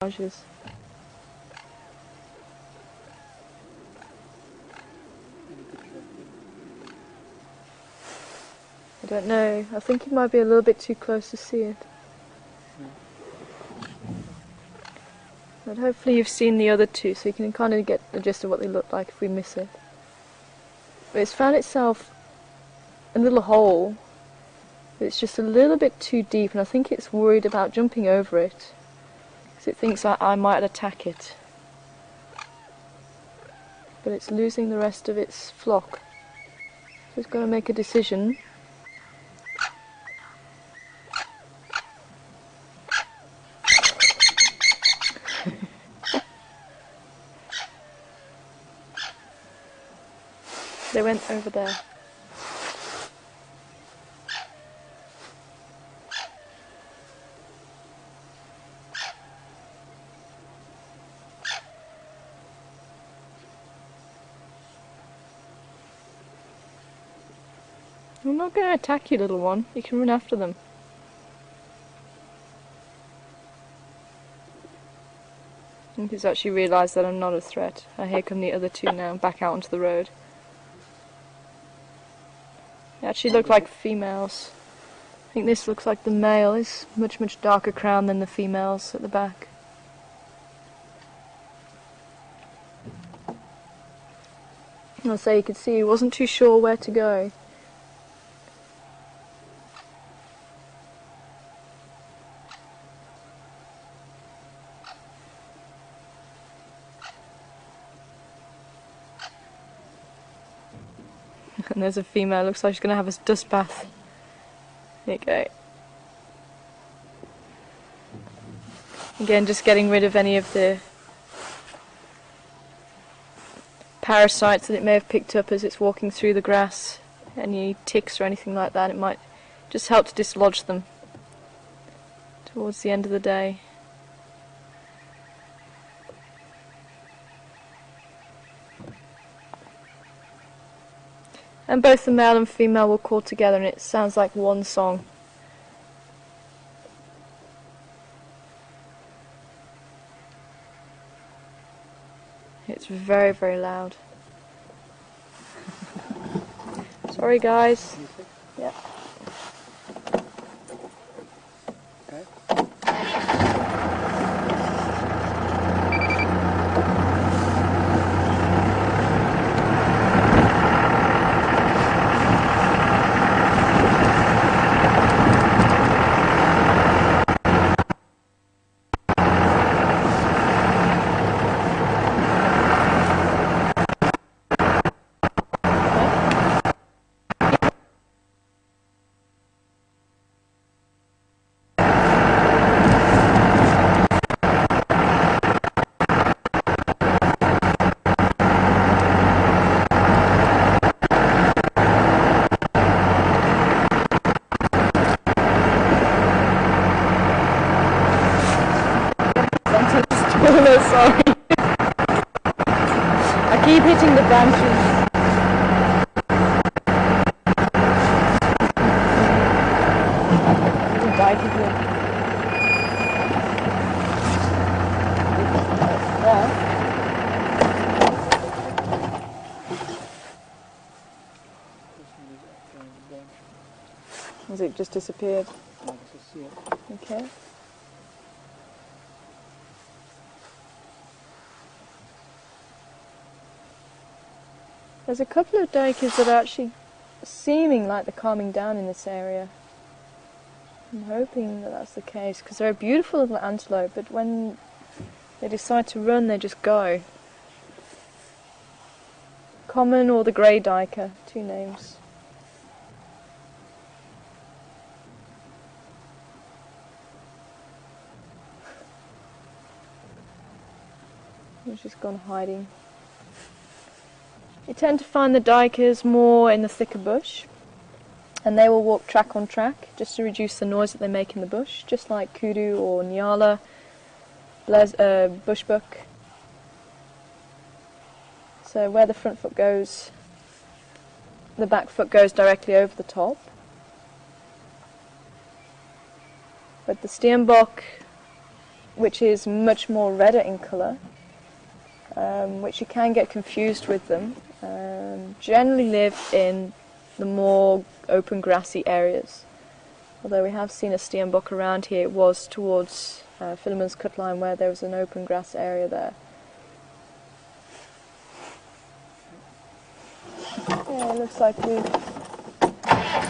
camouflages. I don't know, I think it might be a little bit too close to see it. But hopefully you've seen the other two, so you can kind of get the gist of what they look like if we miss it. But it's found itself a little hole, but it's just a little bit too deep, and I think it's worried about jumping over it, because it thinks I might attack it. But it's losing the rest of its flock. So it's got to make a decision. They went over there. I'm not going to attack you, little one. You can run after them. I think he's actually realised that I'm not a threat. Here come the other two now, back out onto the road. They actually look like females. I think this looks like the male. It's much darker crown than the females at the back. I'll say you could see he wasn't too sure where to go. And there's a female, looks like she's going to have a dust bath. There you go. Again, just getting rid of any of the parasites that it may have picked up as it's walking through the grass. Any ticks or anything like that, it might just help to dislodge them towards the end of the day. And both the male and female will call together and it sounds like one song. It's very loud. Sorry guys. Yeah. Okay. Sorry. I keep hitting the branches. Has it just disappeared? Okay. There's a couple of duikers that are actually seeming like they're calming down in this area. I'm hoping that that's the case, because they're a beautiful little antelope, but when they decide to run, they just go. Common or the grey duiker, two names. He's just gone hiding. You tend to find the duikers more in the thicker bush, and they will walk track on track just to reduce the noise that they make in the bush, just like kudu or nyala, bushbuck. So where the front foot goes, the back foot goes directly over the top. But the steenbok which is much more redder in colour, which you can get confused with them, generally live in the more open grassy areas. Although we have seen a steenbok around here, it was towards Philemon's cut line where there was an open grass area there. Yeah, it looks like we've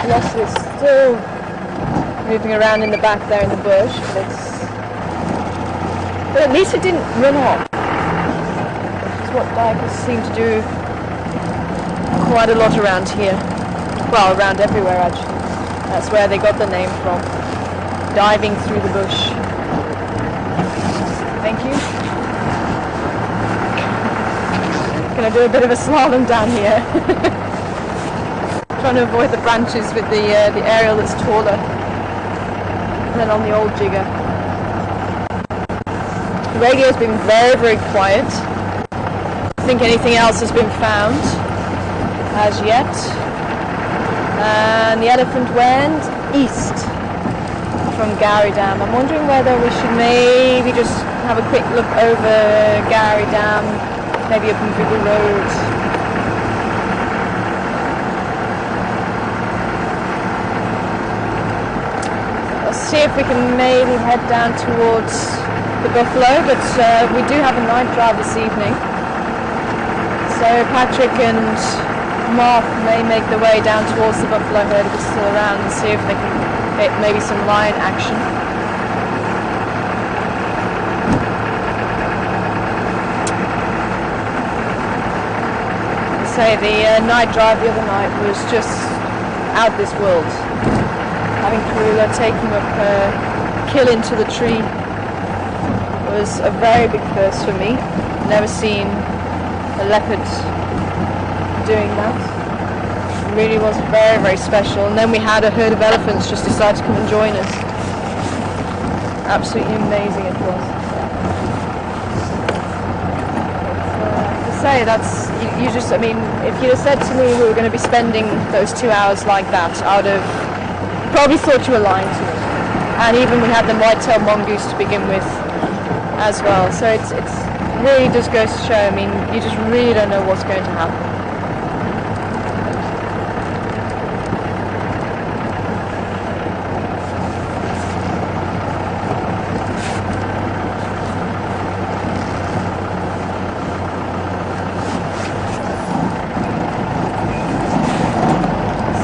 lost it. It's still moving around in the back there in the bush, but at least it didn't run off, which is what divers seem to do quite a lot around here. Well, around everywhere actually. That's where they got the name from. Diving through the bush. Thank you. Gonna do a bit of a slalom down here. Trying to avoid the branches with the aerial that's taller. And then on the old jigger. The radio's been very, very quiet. I think anything else has been found as yet. And the elephant went east from Gowrie Dam. I'm wondering whether we should maybe just have a quick look over Gowrie Dam, maybe up in Google Road. Let's see if we can maybe head down towards the buffalo, but we do have a night drive this evening. So Patrick and Mark may make their way down towards the buffalo herd if it's still around and see if they can get maybe some lion action. Say the night drive the other night was just out this world. Having Karula take him up kill into the tree was a very big first for me. Never seen a leopard doing that. It really was very, very special. And then we had a herd of elephants just decide to come and join us. Absolutely amazing it was. To say that's, you just, I mean, if you'd have said to me we were going to be spending those 2 hours like that, I would have probably thought you were lying to me. And even we had the white-tailed mongoose to begin with as well. So it's really just goes to show, I mean, you just really don't know what's going to happen.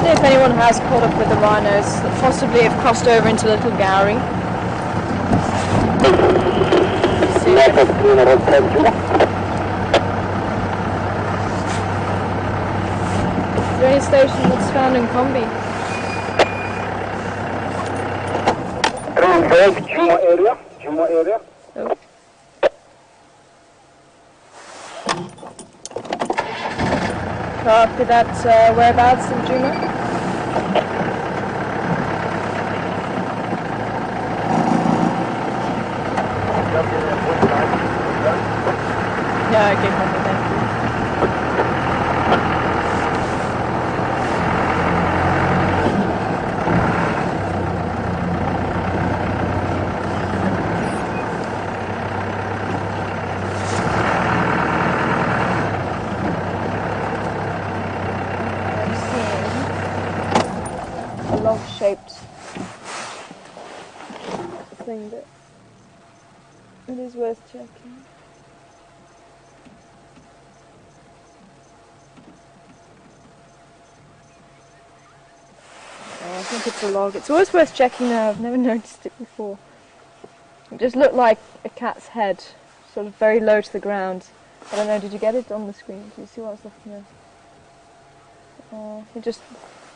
See if anyone has caught up with the rhinos that possibly have crossed over into Little Gowrie. Is there any station that's found in Combi? Juma area. Oh. Copy that, whereabouts in Juma? Yeah, okay, copy, thank you. I'm seeing a log-shaped thing that it is worth checking. I think it's a log. It's always worth checking now. I've never noticed it before. It just looked like a cat's head, sort of very low to the ground. I don't know, did you get it on the screen? Do you see what I was looking at? It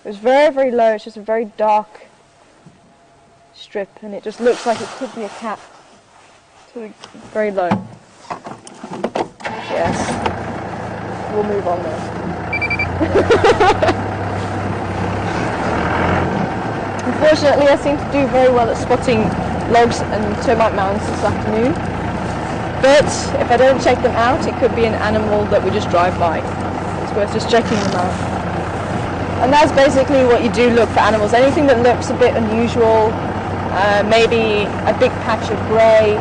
was very, very low. It's just a very dark strip, and it just looks like it could be a cat. Sort of very low. Yes. We'll move on now. Unfortunately, I seem to do very well at spotting logs and termite mounds this afternoon. But if I don't check them out, it could be an animal that we just drive by. It's worth just checking them out. And that's basically what you do look for animals. Anything that looks a bit unusual, maybe a big patch of grey,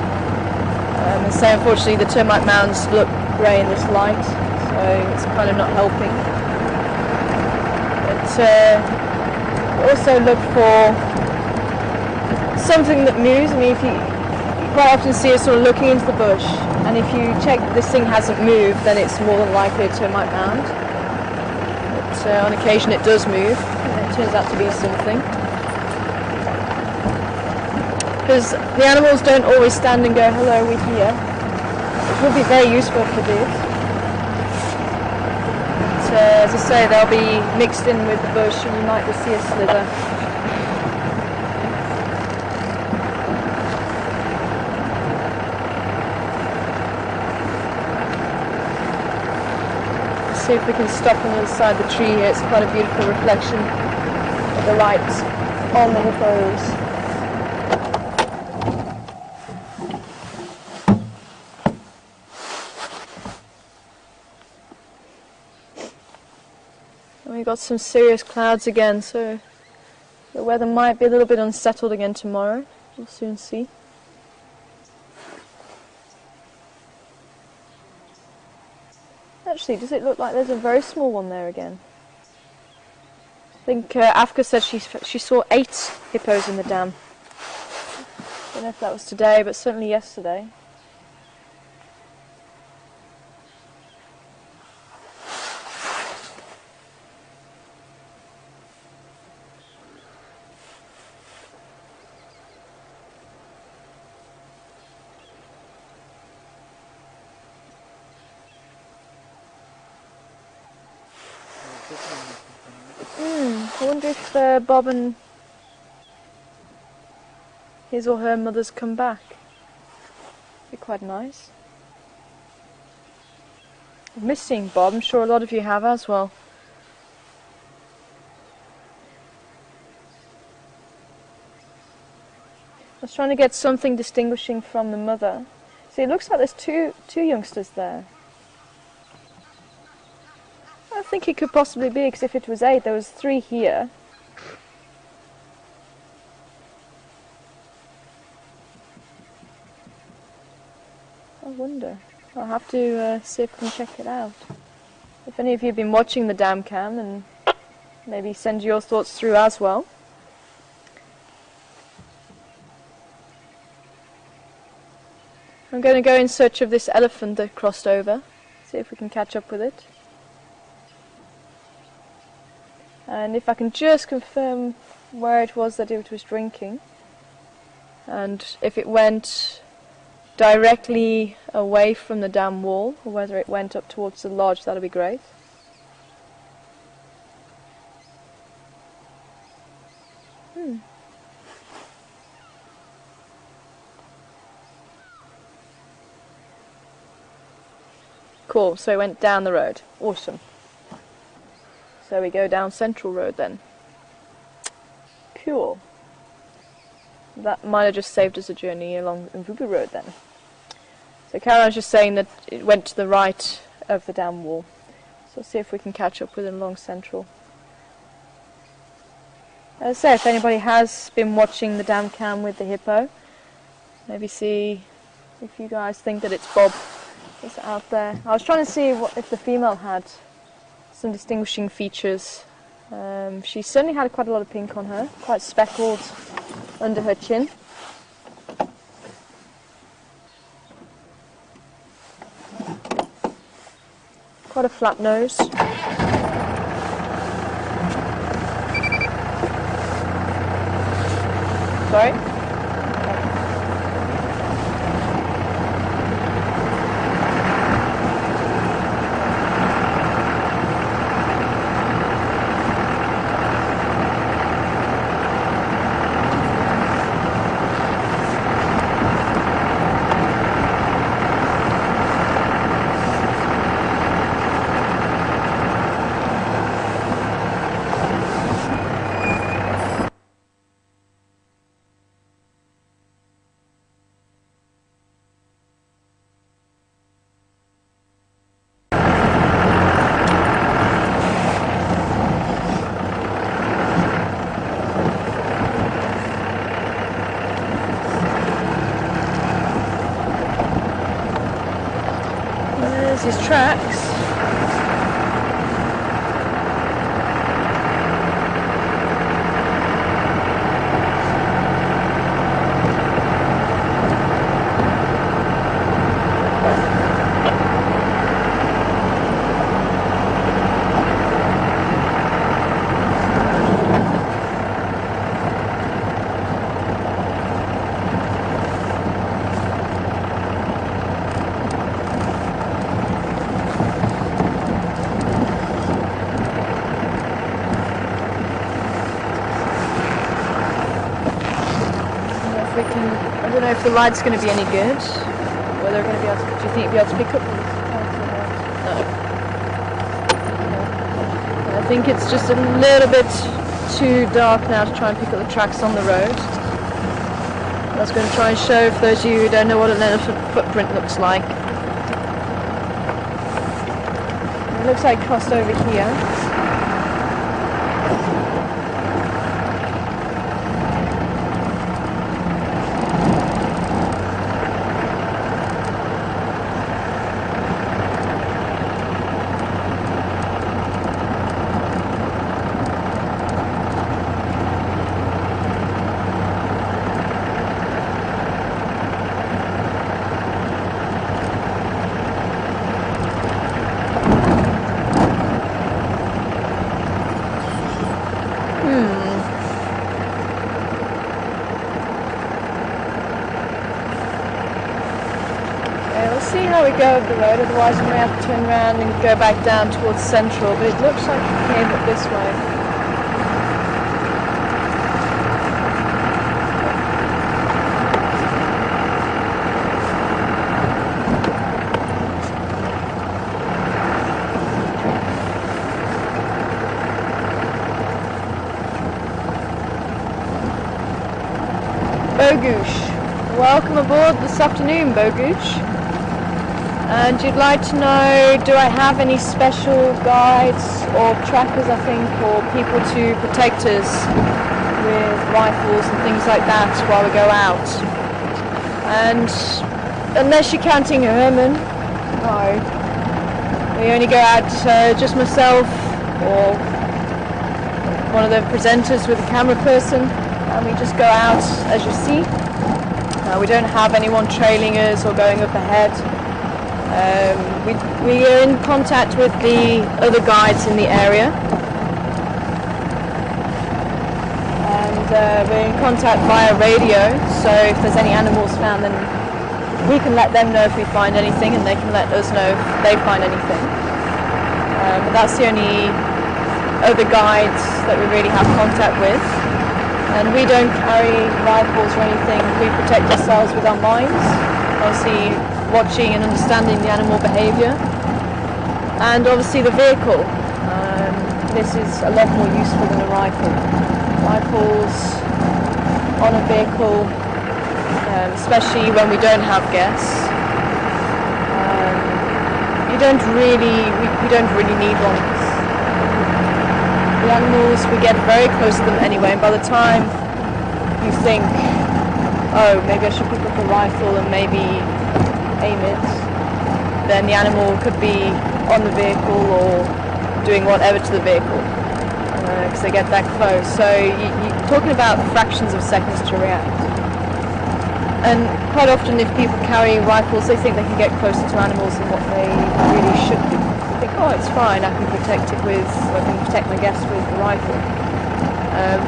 And so unfortunately the termite mounds look grey in this light, so it's kind of not helping. But also look for something that moves. I mean, if you quite often see us sort of looking into the bush, and if you check that this thing hasn't moved, then it's more than likely a termite mound. But on occasion it does move, and it turns out to be something. Because the animals don't always stand and go, hello, we're here. It would be very useful if they did. But as I say, they'll be mixed in with the bush and you might just see a slither. Let's see if we can stop on the other side of the tree here. It's quite a beautiful reflection of the light on the hippos. We've got some serious clouds again, so the weather might be a little bit unsettled again tomorrow. We'll soon see. Actually, does it look like there's a very small one there again? I think Afka said she saw 8 hippos in the dam. Don't know if that was today, but certainly yesterday. I wonder if Bob and his or her mothers come back. Be quite nice. I've missed seeing Bob. I'm sure a lot of you have as well. I was trying to get something distinguishing from the mother. See, it looks like there's two youngsters there. I think it could possibly be, because if it was 8, there was 3 here. I wonder. I'll have to see if I can check it out. If any of you have been watching the dam cam, then maybe send your thoughts through as well. I'm going to go in search of this elephant that crossed over. See if we can catch up with it. And if I can just confirm where it was that it was drinking, and if it went directly away from the dam wall, or whether it went up towards the lodge, that'll be great. Cool, so it went down the road. Awesome. So we go down Central Road then. Cool. That might have just saved us a journey along Mvubu Road then. So Caroline's just saying that it went to the right of the dam wall. So let's see if we can catch up with it along Central. As I say, if anybody has been watching the dam cam with the hippo, maybe see if you guys think that it's Bob that's out there. I was trying to see if the female had some distinguishing features. She certainly had quite a lot of pink on her, quite speckled under her chin. Quite a flat nose. Sorry? There's his tracks. We can, I don't know if the light's going to be any good. Whether we're going to be able to, do you think you'll be able to pick up these tracks or not? No. I think it's just a little bit too dark now to try and pick up the tracks on the road. I was going to try and show for those of you who don't know what an elephant footprint looks like. It looks like it crossed over here. We'll see how we go up the road, otherwise we may have to turn around and go back down towards Central, but it looks like we came up this way. Bogoosh. Welcome aboard this afternoon, Bogoosh. And you'd like to know, do I have any special guides or trackers, I think, or people to protect us with rifles and things like that while we go out? And unless you're counting Herman, no. We only go out, just myself or one of the presenters with a camera person, and we just go out as you see. We don't have anyone trailing us or going up ahead. We are in contact with the other guides in the area, and we're in contact via radio, so if there's any animals found, then we can let them know if we find anything, and they can let us know if they find anything. But that's the only other guides that we really have contact with, and we don't carry rifles or anything. We protect ourselves with our minds, obviously watching and understanding the animal behaviour, and obviously the vehicle. This is a lot more useful than a rifle. Rifles on a vehicle, especially when we don't have guests, we don't really need one. The animals, we get very close to them anyway, and by the time you think, oh, maybe I should pick up a rifle and maybe aim it, then the animal could be on the vehicle or doing whatever to the vehicle, because they get that close. So you're talking about fractions of seconds to react. And quite often if people carry rifles, they think they can get closer to animals than what they really should do. They think, oh, it's fine, I can protect my guests with the rifle.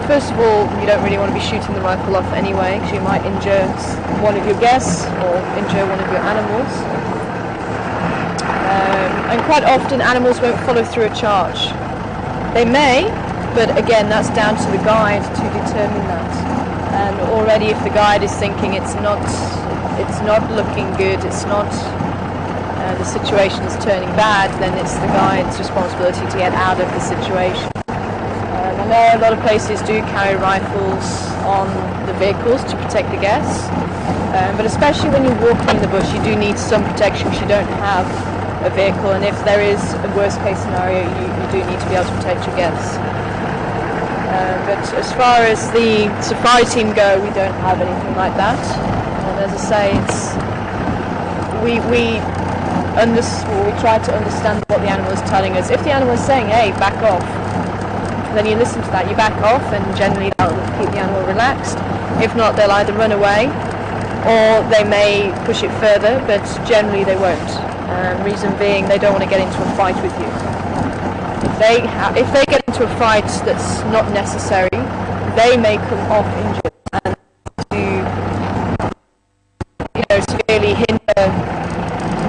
First of all, you don't really want to be shooting the rifle off anyway, because you might injure one of your guests or injure one of your animals. And quite often animals won't follow through a charge. They may, but again, that's down to the guide to determine that. And already if the guide is thinking it's not looking good, it's not, the situation is turning bad, then it's the guide's responsibility to get out of the situation. I know a lot of places do carry rifles on the vehicles to protect the guests, but especially when you're walking in the bush, you do need some protection because you don't have a vehicle, and if there is a worst case scenario, you do need to be able to protect your guests. But as far as the safari team go, we don't have anything like that. And as I say, we try to understand what the animal is telling us. If the animal is saying, hey, back off, then you listen to that, you back off, and generally that will keep the animal relaxed. If not, they'll either run away or they may push it further, but generally they won't. Reason being, they don't want to get into a fight with you. If they get into a fight that's not necessary, they may come off injured and severely hinder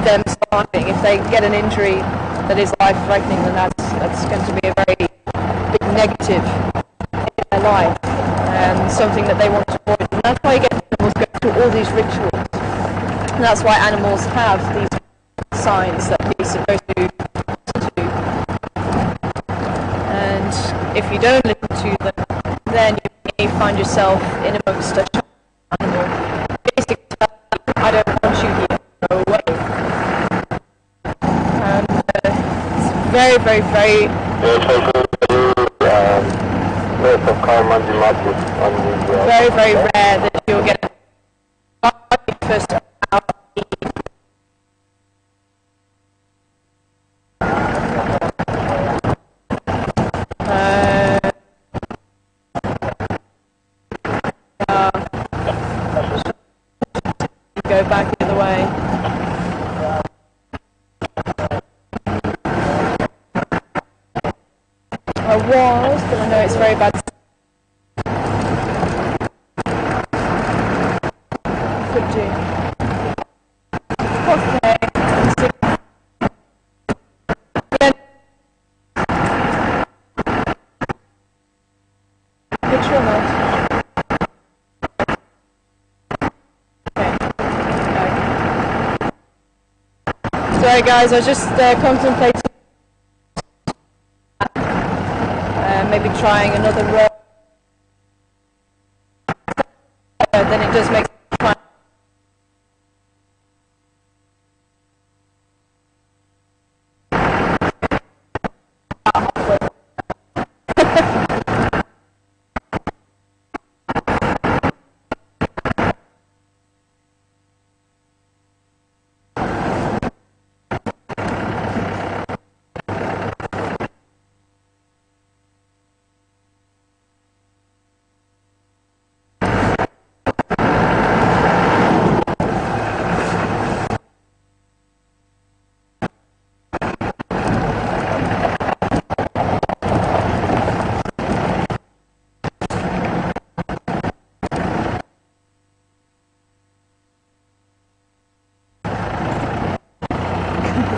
them surviving. If they get an injury that is life-threatening, then that's going to be a very big negative in their life, and something that they want to avoid. And that's why you get animals go through all these rituals. And that's why animals have these signs that we're supposed to listen to. And if you don't listen to them, then you may find yourself in amongst a animal. Basically, I don't want you here, go away. And it's very, very, very very, very rare that you'll get first out. Go back the other way. I was, but I know it's very bad. Could do. Okay. Good or not? Sorry guys, I was just contemplating maybe trying another row. Then it does make sense.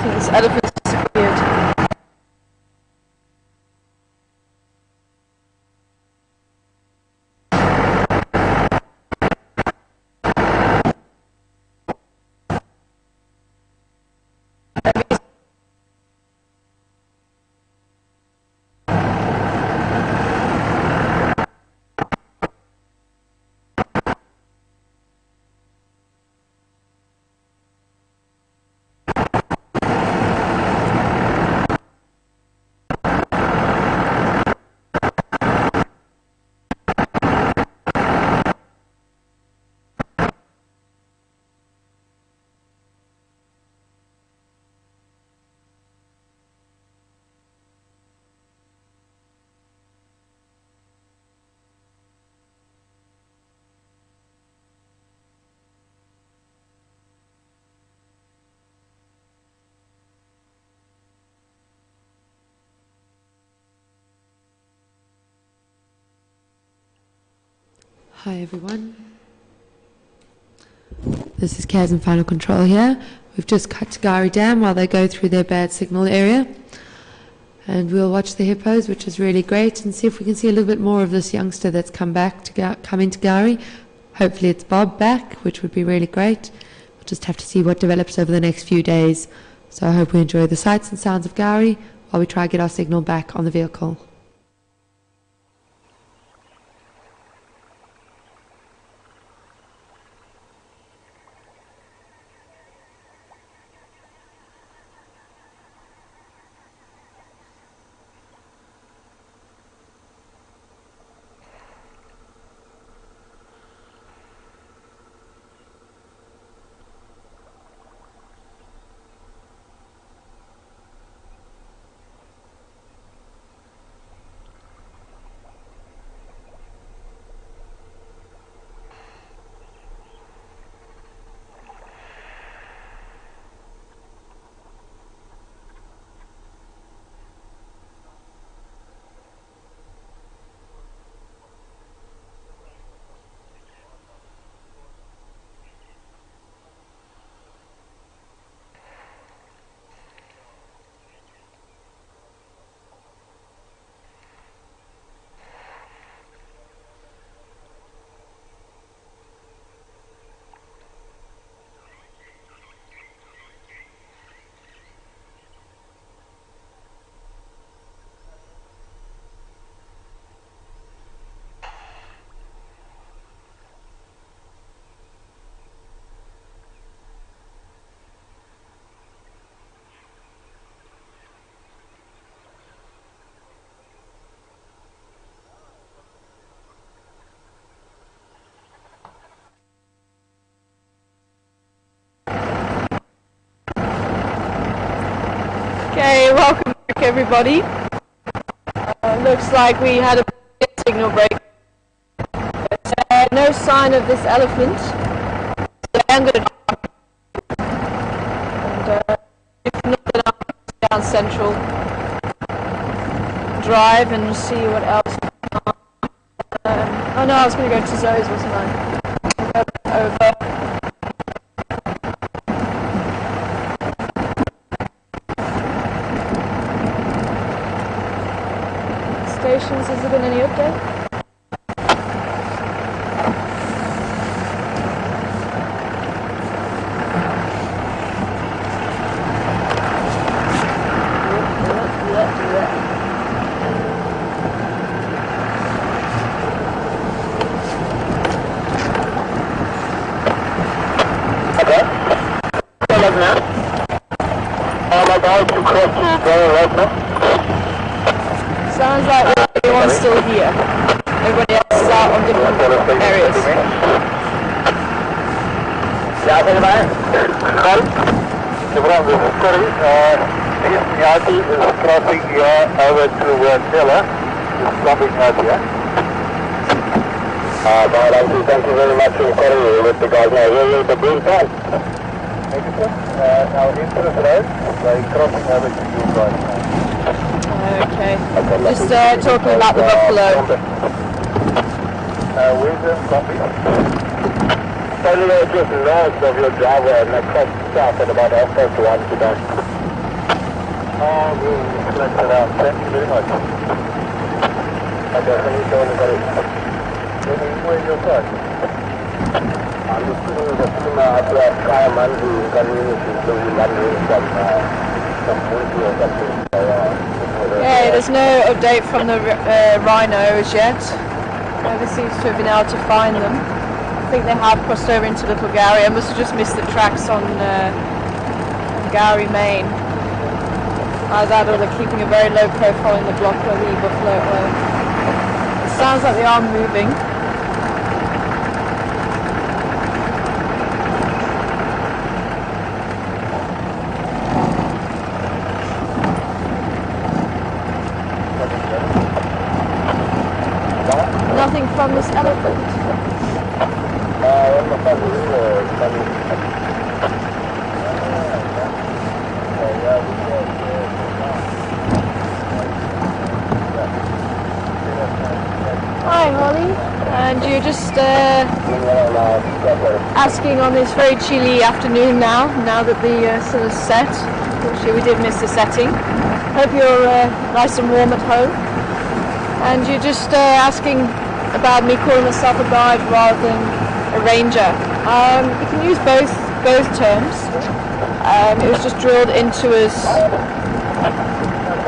This elephant's disappeared. Hi everyone, this is Kaz in Final Control here. We've just cut to Gari Dam while they go through their bad signal area, and we'll watch the hippos, which is really great, and see if we can see a little bit more of this youngster that's come into Gari. Hopefully it's Bob back, which would be really great. We'll just have to see what develops over the next few days. So I hope we enjoy the sights and sounds of Gari while we try to get our signal back on the vehicle. everybody. Looks like we had a signal break. But, no sign of this elephant. So I'm going to if not, then I'll go down Central Drive and see what else. Oh no, I was going to go to Zoe's, wasn't I? Over. Stations, has there been any update? Sounds like everyone's still here. Everybody else is out on different areas. Ja, zeg maar. Kan. De brand is sorry. Yati is crossing here over to Miller. It's stopping out here. Thank you very much for calling with the guys now. We're the green sign. Thank you, sir. Now into the road, they're crossing over to you guys now. Okay. Just talking about the buffalo. Where's the copy? Probably just north of your driveway and across south at about 1:30 today. We'll collect it out. Thank you very much. Okay, thank you so much. Where's your side? I'm just putting the steamer up to our fireman who community so we land some movie or something. Yeah, there's no update from the rhinos yet. Never seems to have been able to find them. I think they have crossed over into Little Gowrie. I must have just missed the tracks on Gowrie, Maine. Either that or they're keeping a very low profile in the block where the buffalo are. It sounds like they are moving. Nothing from this elephant. Hi Holly, and you're just asking on this very chilly afternoon now that the sun has set. Unfortunately we did miss the setting. Hope you're nice and warm at home. And you're just asking about me calling myself a guide rather than a ranger. You can use both terms. It was just drilled into us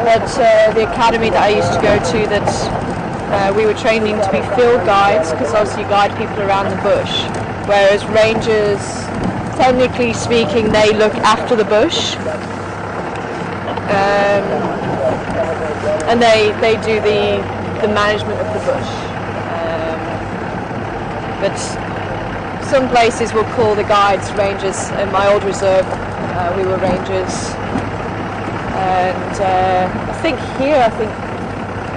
at the academy that I used to go to that we were training to be field guides, because obviously you guide people around the bush, whereas rangers, technically speaking, they look after the bush. And they do the management of the bush. But some places will call the guides rangers. In my old reserve, we were rangers. And I think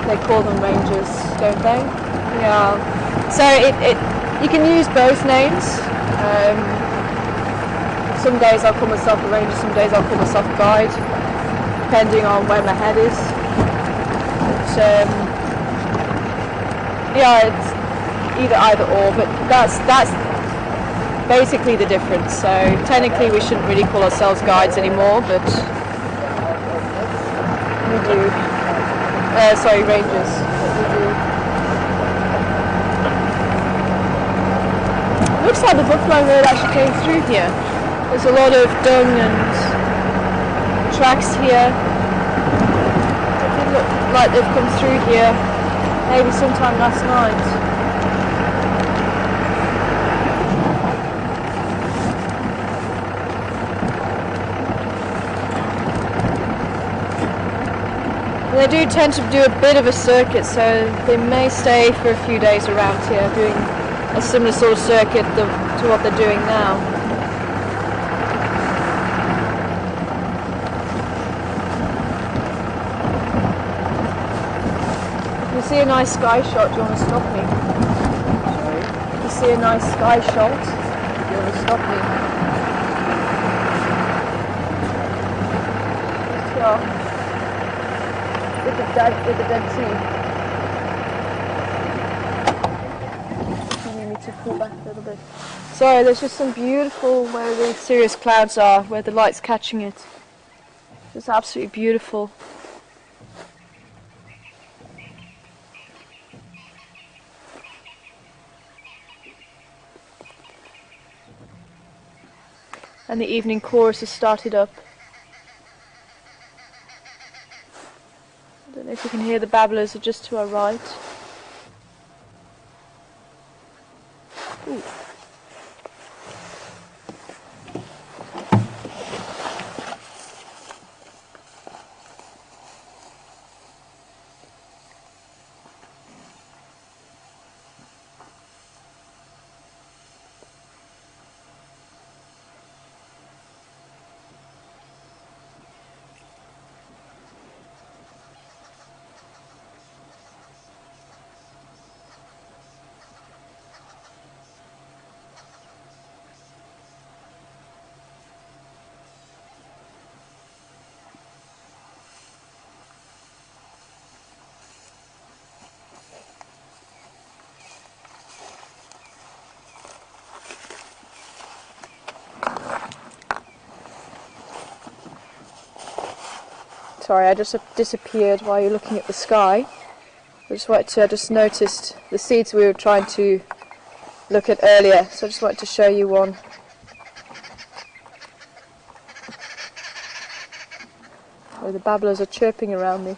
they call them rangers, don't they? Yeah. So you can use both names. Some days I'll call myself a ranger, some days I'll call myself a guide, depending on where my head is. But, yeah, it's either or, but that's basically the difference. So technically we shouldn't really call ourselves guides anymore, but we do. Sorry, rangers. We do. It looks like the Buffalo Road actually came through here. There's a lot of dung and tracks here. It look like they've come through here maybe sometime last night. They do tend to do a bit of a circuit, so they may stay for a few days around here doing a similar sort of circuit to what they're doing now. see a nice sky shot, do you want to stop me? If you see a nice sky shot, do you want to stop me? Yeah. With the dead sea. You need me to pull back a little bit. Sorry, there's just some beautiful where the Sirius clouds are, where the light's catching it. It's absolutely beautiful. And the evening chorus has started up. I don't know if you can hear the babblers are just to our right. Ooh. Sorry, I just disappeared while you're looking at the sky. I just noticed the seeds we were trying to look at earlier, so I just wanted to show you one. Where the babblers are chirping around me.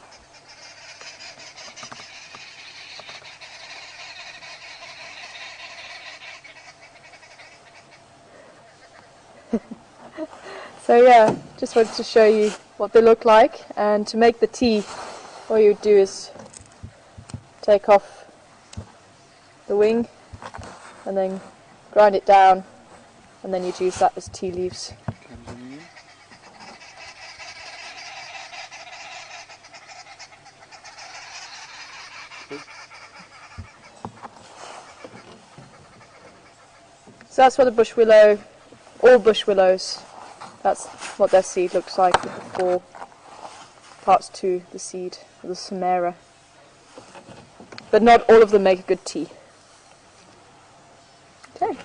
So yeah, just wanted to show you what they look like, and to make the tea all you do is take off the wing and then grind it down, and then you'd use that as tea leaves. So that's what a bush willow, all bush willows, that's what their seed looks like with the 4 parts to the seed, the samara. But not all of them make a good tea. Okay.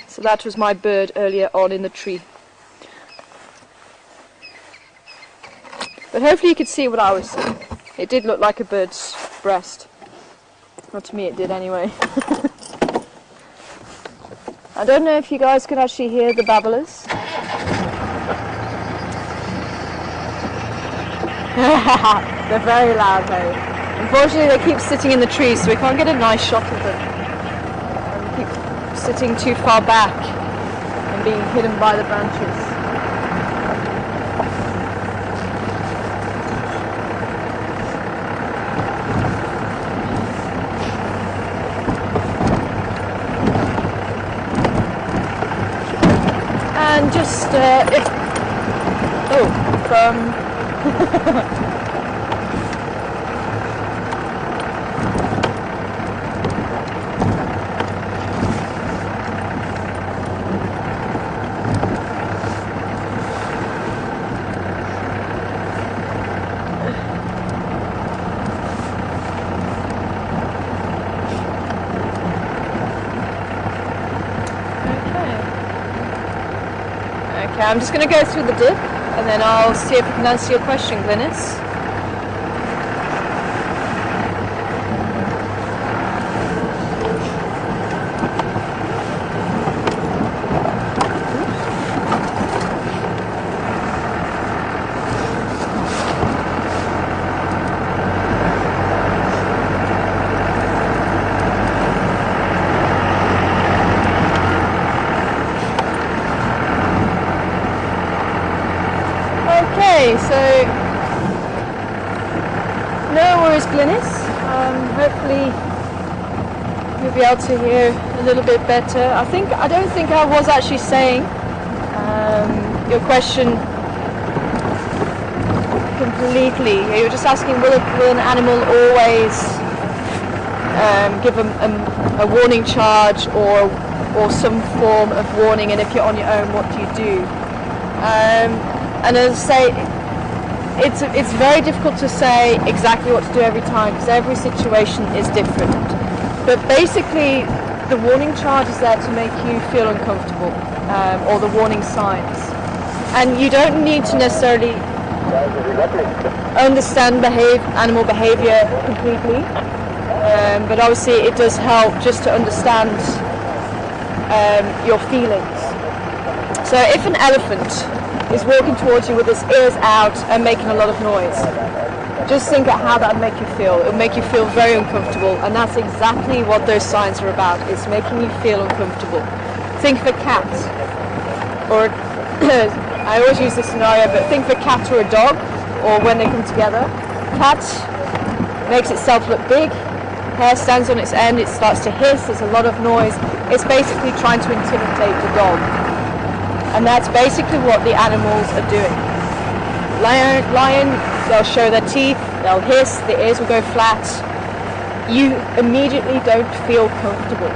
So that was my bird earlier on in the tree. But hopefully you could see what I was seeing. It did look like a bird's breast. Well, to me it did anyway. I don't know if you guys could actually hear the babblers. They're very loud though. Unfortunately they keep sitting in the trees, so we can't get a nice shot of them. And they keep sitting too far back and being hidden by the branches. And just, Okay, I'm just going to go through the dip and then I'll see if I can answer your question, Glynis. Okay, so no worries, Glynis. Hopefully you'll be able to hear a little bit better. I don't think I was actually saying your question completely. You were just asking, will an animal always give a warning charge or some form of warning, and if you're on your own, what do you do? And as I say, it's very difficult to say exactly what to do every time, because every situation is different. But basically, the warning charge is there to make you feel uncomfortable, or the warning signs. And you don't need to necessarily understand animal behavior completely, but obviously it does help just to understand your feelings. So if an elephant is walking towards you with his ears out and making a lot of noise, just think of how that would make you feel. It will make you feel very uncomfortable, and that's exactly what those signs are about. It's making you feel uncomfortable. Think of a cat, or I always use this scenario, but think of a cat or a dog, or when they come together. Cat makes itself look big, hair stands on its end, it starts to hiss, there's a lot of noise. It's basically trying to intimidate the dog. And that's basically what the animals are doing. Lion, they'll show their teeth, they'll hiss, the ears will go flat. You immediately don't feel comfortable.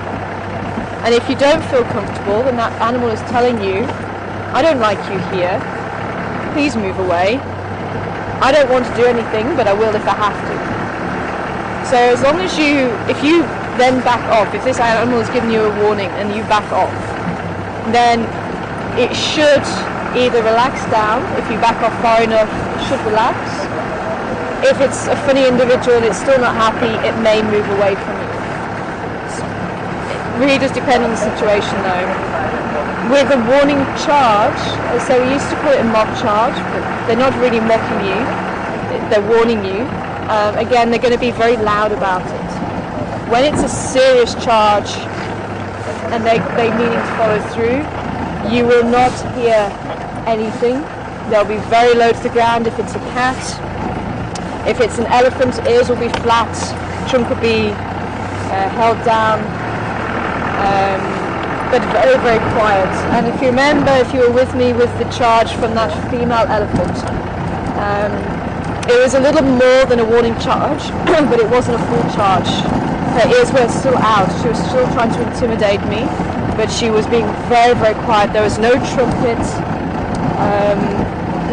And if you don't feel comfortable, then that animal is telling you, I don't like you here, please move away. I don't want to do anything, but I will if I have to. So as long as if you then back off, if this animal is giving you a warning and you back off, then it should either relax down. If you back off far enough, it should relax. If it's a funny individual and it's still not happy, it may move away from you. It really does depend on the situation though. With a warning charge, so we used to call it a mock charge, but they're not really mocking you, they're warning you. Again, they're going to be very loud about it. When it's a serious charge and they meaning to follow through, you will not hear anything. They'll be very low to the ground if it's a cat. If it's an elephant, ears will be flat, trunk will be held down, but very, very quiet. And if you remember, if you were with me with the charge from that female elephant, it was a little more than a warning charge, but it wasn't a full charge. Her ears were still out. She was still trying to intimidate me, but she was being very, very quiet. There was no trumpet,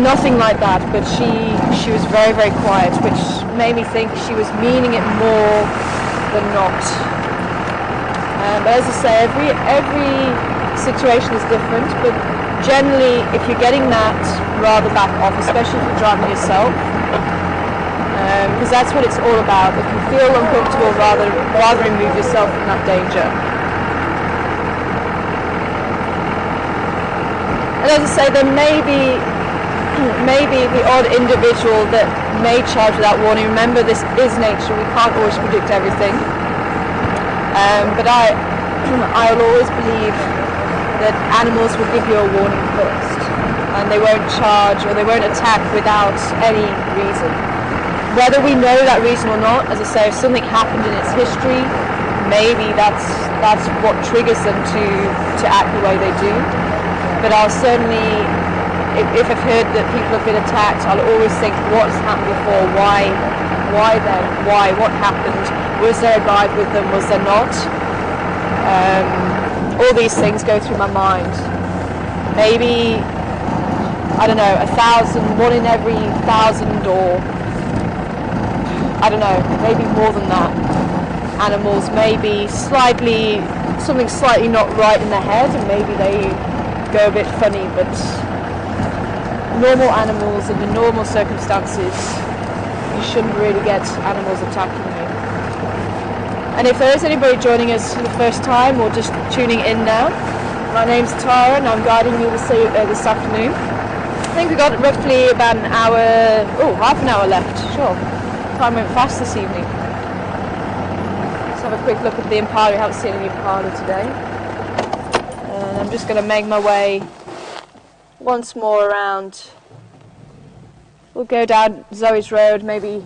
nothing like that, but she was very, very quiet, which made me think she was meaning it more than not. But as I say, every situation is different, but generally, if you're getting that, rather back off, especially if you're driving yourself, because that's what it's all about. If you feel uncomfortable, rather remove yourself from that danger. And as I say, there may be the odd individual that may charge without warning. Remember, this is nature. We can't always predict everything. But I'll always believe that animals will give you a warning first, and they won't charge or they won't attack without any reason. Whether we know that reason or not, as I say, if something happened in its history, maybe that's what triggers them to act the way they do. But I'll certainly, if I've heard that people have been attacked, I'll always think, what's happened before? Why then? Why? What happened? Was there a guide with them? Was there not? All these things go through my mind. Maybe, I don't know, 1,000, one in every 1,000, or I don't know, maybe more than that. Animals may be something slightly not right in their head, and maybe they go a bit funny, but normal animals under normal circumstances, you shouldn't really get animals attacking you. And if there is anybody joining us for the first time or just tuning in now, my name's Tara and I'm guiding you this afternoon. I think we've got roughly about half an hour left, sure. Time went fast this evening. Let's have a quick look at the impala. We haven't seen any impala today. And I'm just going to make my way once more around. We'll go down Zoe's Road, maybe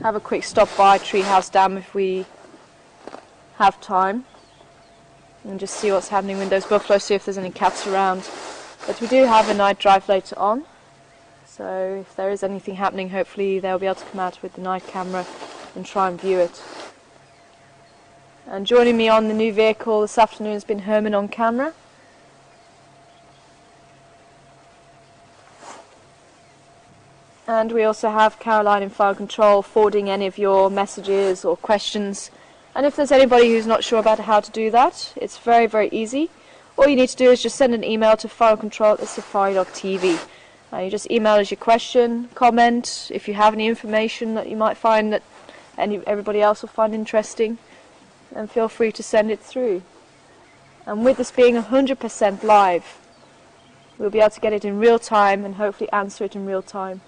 have a quick stop by Treehouse Dam if we have time, and just see what's happening with those buffalo, see if there's any cats around. But we do have a night drive later on, so if there is anything happening, hopefully they'll be able to come out with the night camera and try and view it. And joining me on the new vehicle this afternoon has been Herman on camera. And we also have Caroline in file control forwarding any of your messages or questions. And if there's anybody who's not sure about how to do that, it's very, very easy. All you need to do is just send an email to filecontrol@safari.tv. You just email us your question, comment, if you have any information that you might find that everybody else will find interesting, and feel free to send it through. And with this being 100% live, we'll be able to get it in real time and hopefully answer it in real time.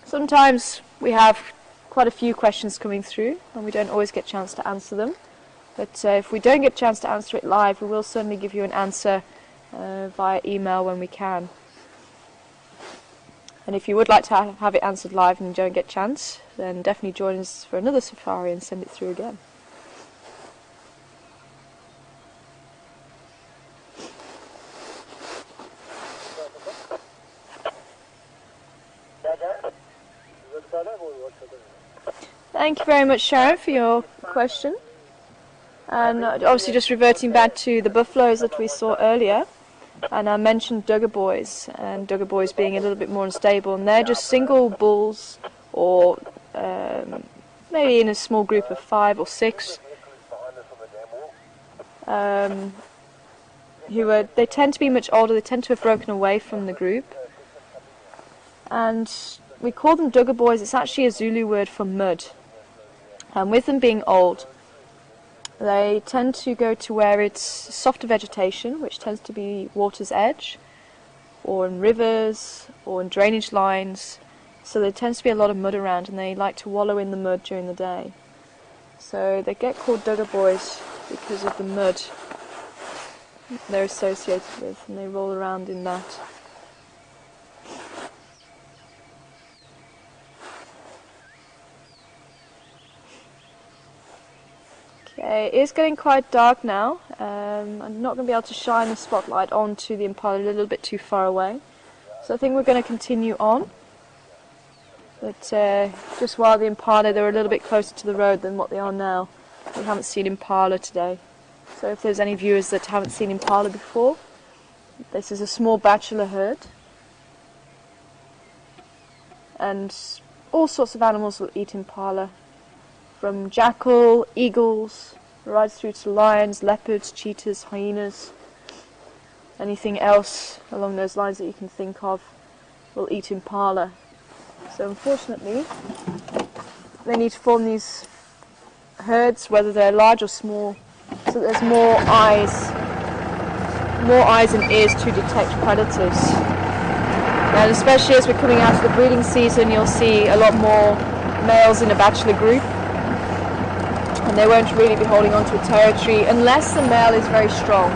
Sometimes we have quite a few questions coming through and we don't always get a chance to answer them. But if we don't get a chance to answer it live, we will certainly give you an answer via email when we can. And if you would like to have it answered live and you don't get a chance, then definitely join us for another safari and send it through again. Thank you very much, Sharon, for your question. And obviously just reverting back to the buffaloes that we saw earlier, and I mentioned Duggar boys, and Duggar boys being a little bit more unstable, and they're just single bulls, or maybe in a small group of 5 or 6, they tend to be much older, they tend to have broken away from the group, and we call them Duggar boys. It's actually a Zulu word for mud, and with them being old, they tend to go to where it's softer vegetation, which tends to be water's edge, or in rivers, or in drainage lines. So there tends to be a lot of mud around, and they like to wallow in the mud during the day. So they get called Duggar boys because of the mud they're associated with, and they roll around in that. Okay, it is getting quite dark now. I'm not going to be able to shine the spotlight onto the Impala, a little bit too far away. So I think we're going to continue on. But just while the Impala, they were a little bit closer to the road than what they are now. We haven't seen Impala today. So if there's any viewers that haven't seen Impala before, this is a small bachelor herd. And all sorts of animals will eat Impala. From jackal, eagles, right through to lions, leopards, cheetahs, hyenas, anything else along those lines that you can think of will eat Impala. So unfortunately, they need to form these herds, whether they're large or small, so there's more eyes and ears to detect predators. And especially as we're coming out of the breeding season, you'll see a lot more males in a bachelor group. And they won't really be holding on to a territory unless the male is very strong.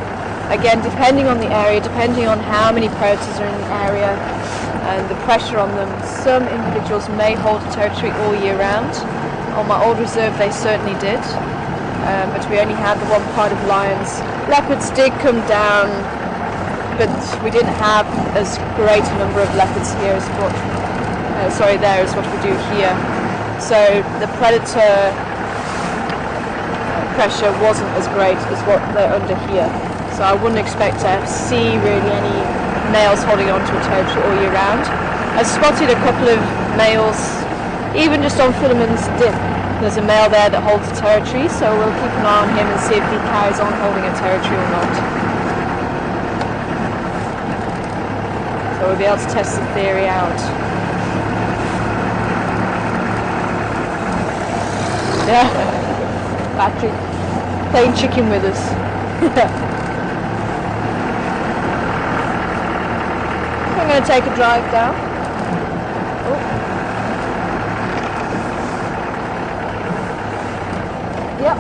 Again, depending on the area, depending on how many predators are in the area and the pressure on them, some individuals may hold a territory all year round. On my old reserve they certainly did, but we only had the one pride of lions. Leopards did come down, but we didn't have as great a number of leopards here as what, there is what we do here. So the predator pressure wasn't as great as what they're under here. So I wouldn't expect to see really any males holding on to a territory all year round. I spotted a couple of males, even just on Philemon's dip. There's a male there that holds a territory, so we'll keep an eye on him and see if he carries on holding a territory or not. So we'll be able to test the theory out. Yeah, Patrick playing chicken with us. I'm going to take a drive down. Oh. Yep.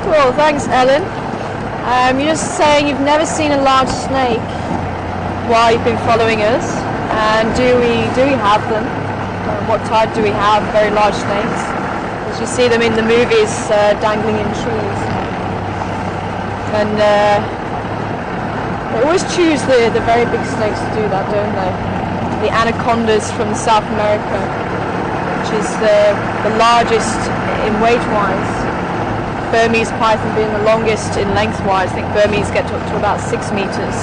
Cool, thanks Ellen. You're just saying you've never seen a large snake while you've been following us, and do we have them? What type do we have? Very large snakes, as you see them in the movies dangling in trees, and they always choose the very big snakes to do that, don't they? The anacondas from South America, which is the largest in weight-wise. Burmese python being the longest in length-wise. I think Burmese get up to about 6 meters.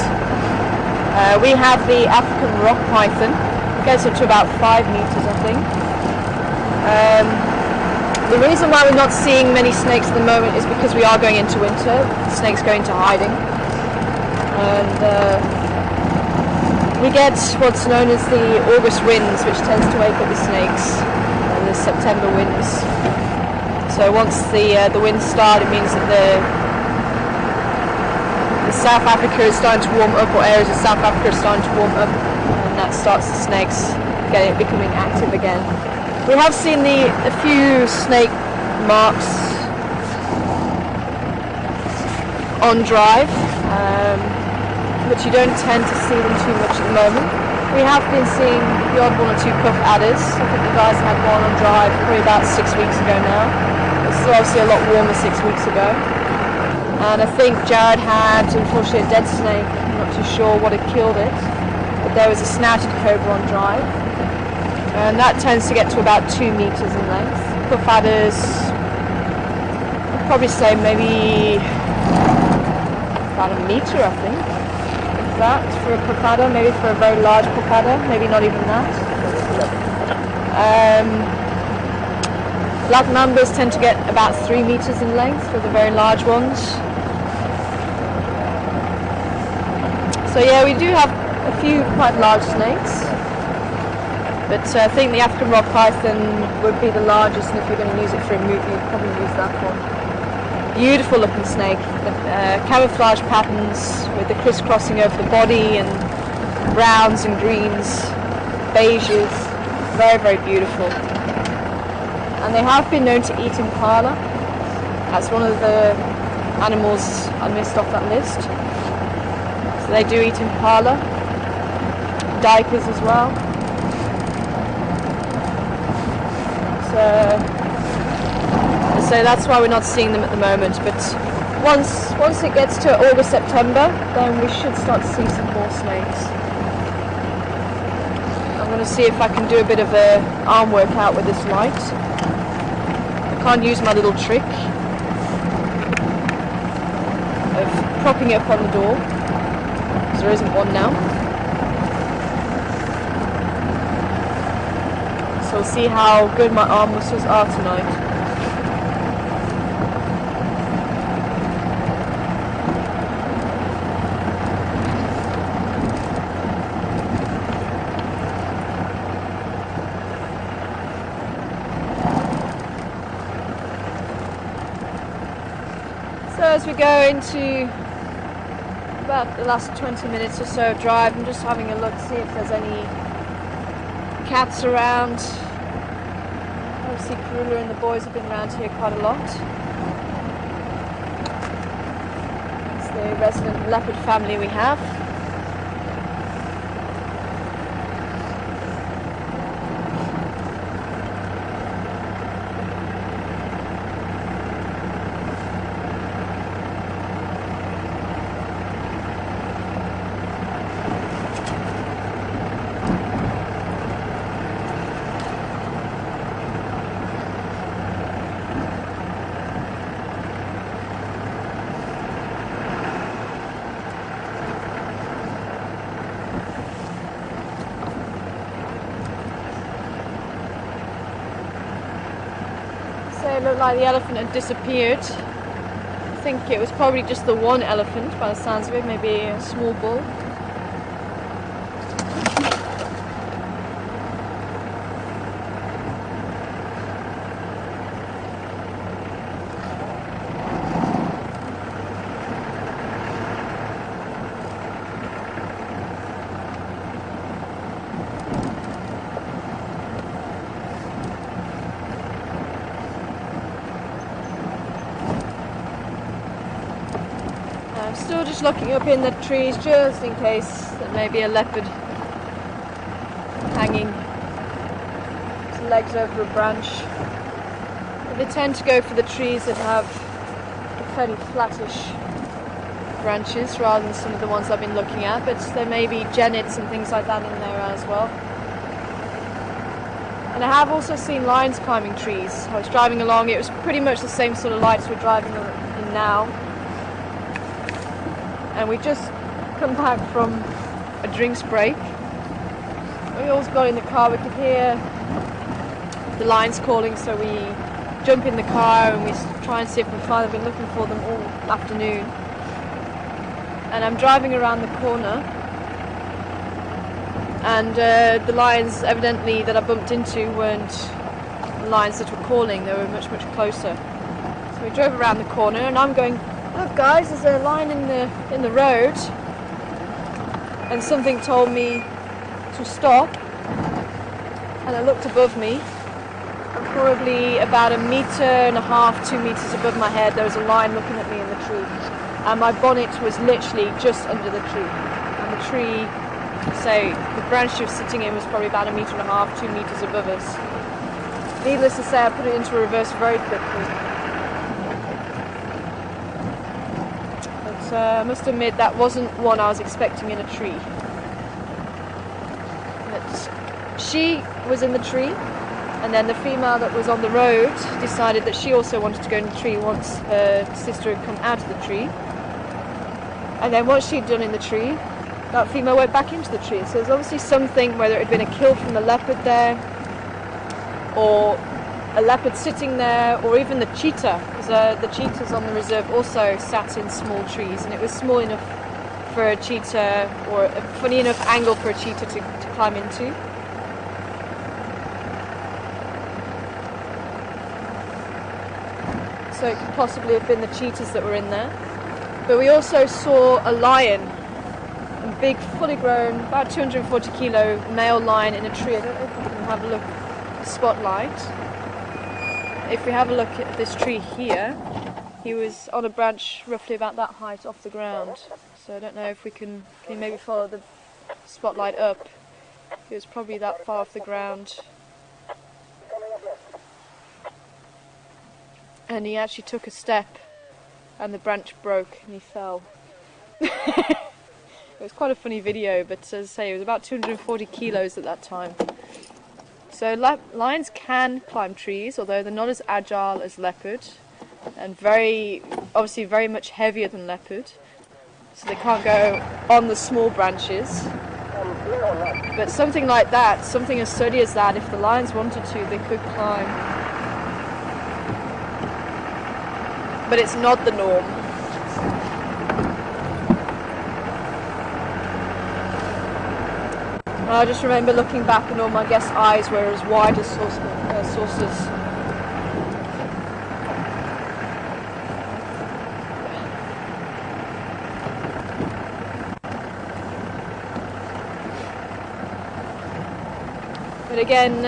We have the African rock python. It gets up to about 5 meters, I think. The reason why we're not seeing many snakes at the moment is because we are going into winter. The snakes go into hiding. And we get what's known as the August winds, which tends to wake up the snakes, and the September winds. So once the winds start, it means that the South Africa is starting to warm up, or areas of South Africa are starting to warm up, and that starts the snakes becoming active again. We have seen a few snake marks on drive, but you don't tend to see them too much at the moment. We have been seeing the odd 1 or 2 puff adders. I think the guys had one on drive probably about 6 weeks ago now. It's obviously a lot warmer 6 weeks ago. And I think Jared had, unfortunately, a dead snake. I'm not too sure what had killed it. But there was a snouted cobra on drive. And that tends to get to about 2 meters in length. Puff adders, I'd probably say maybe about 1 meter, I think. If that, for a puff adder, maybe for a very large puff adder, maybe not even that. Black mambas tend to get about 3 meters in length for the very large ones. So yeah, we do have a few quite large snakes, but I think the African rock python would be the largest, and if you're going to use it for a movie, you'd probably use that one. Beautiful looking snake, camouflage patterns with the crisscrossing over the body, and browns and greens, beiges, very, very beautiful. And they have been known to eat impala. That's one of the animals I missed off that list. So they do eat impala. Duikers as well. So that's why we're not seeing them at the moment. But once it gets to August, September, then we should start to see some more snakes. I'm going to see if I can do a bit of a arm workout with this light. Can't use my little trick of propping it up on the door, because there isn't one now. So we'll see how good my arm muscles are tonight. So as we go into about the last 20 minutes or so of drive, I'm just having a look to see if there's any cats around. Obviously Karula and the boys have been around here quite a lot. It's the resident leopard family we have. It looked like the elephant had disappeared. I think it was probably just the one elephant by the sounds of it, maybe a small bull. I'm still just looking up in the trees just in case there may be a leopard hanging his legs over a branch. But they tend to go for the trees that have fairly flattish branches rather than some of the ones I've been looking at, but there may be genets and things like that in there as well. And I have also seen lions climbing trees. I was driving along, it was pretty much the same sort of lights we're driving in now. And we just come back from a drinks break. We all got in the car, we could hear the lions calling, so we jump in the car and we try and see if we can find them. We've been looking for them all afternoon. And I'm driving around the corner, and the lions evidently that I bumped into weren't the lions that were calling, they were much closer. So we drove around the corner and I'm going, look guys, there's a lion in the road, and something told me to stop, and I looked above me, and probably about 1.5 meters, 2 meters above my head there was a lion looking at me in the tree. And my bonnet was literally just under the tree. And the tree, say, the branch she was sitting in was probably about 1.5 meters, 2 meters above us. Needless to say, I put it into reverse very quickly. But I must admit, that wasn't one I was expecting in a tree. But she was in the tree, and then the female that was on the road decided that she also wanted to go in the tree once her sister had come out of the tree. And then what she'd done in the tree, that female went back into the tree. So there's obviously something, whether it had been a kill from the leopard there, or a leopard sitting there, or even the cheetah, because the cheetahs on the reserve also sat in small trees, and it was small enough for a cheetah, or a funny enough angle for a cheetah to climb into. So it could possibly have been the cheetahs that were in there. But we also saw a lion, a big, fully grown, about 240 kilo male lion in a tree. I don't know if we can have a look at the spotlight. If we have a look at this tree here, he was on a branch roughly about that height off the ground. So I don't know if we can you maybe follow the spotlight up. He was probably that far off the ground. And he actually took a step and the branch broke and he fell. It was quite a funny video, but as I say, it was about 240 kilos at that time. So lions can climb trees, although they're not as agile as leopard, and obviously very much heavier than leopard. So they can't go on the small branches. But something like that, something as sturdy as that, if the lions wanted to, they could climb. But it's not the norm. I just remember looking back and all my guests' eyes were as wide as saucers. But again,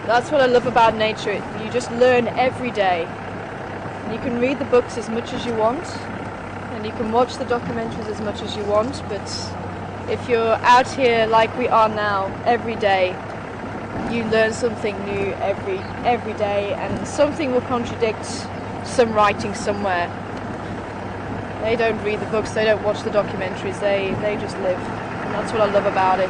that's what I love about nature. You just learn every day. And you can read the books as much as you want, and you can watch the documentaries as much as you want, but if you're out here like we are now, every day, you learn something new every day, and something will contradict some writing somewhere. They don't read the books, they don't watch the documentaries, they just live. And that's what I love about it.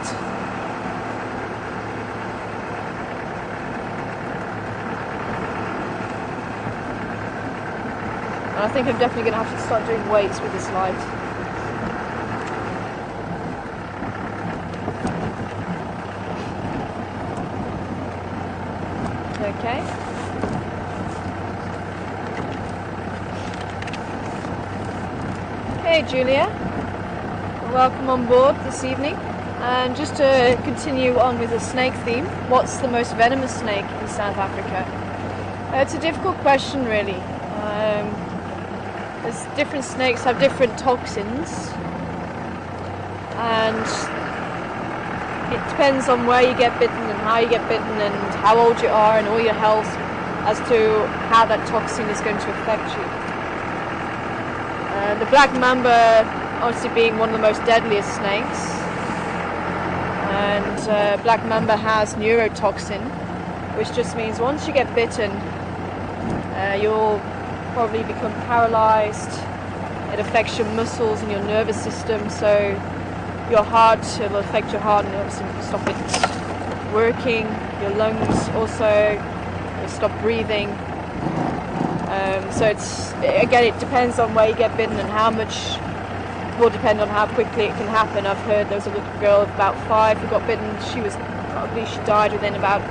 I think I'm definitely going to have to start doing weights with this light. Okay. Hey Julia, welcome on board this evening. And just to continue on with the snake theme, what's the most venomous snake in South Africa? It's a difficult question really. There's different snakes have different toxins, and it depends on where you get bitten and how you get bitten and how old you are and all your health as to how that toxin is going to affect you. The black mamba obviously being one of the most deadliest snakes, and black mamba has neurotoxin, which just means once you get bitten, you'll probably become paralyzed. It affects your muscles and your nervous system, so your heart, it'll affect your heart and obviously stop it working. Your lungs also will stop breathing. So again, it depends on where you get bitten and how much. Will depend on how quickly it can happen. I've heard there was a little girl of about 5 who got bitten. She died within about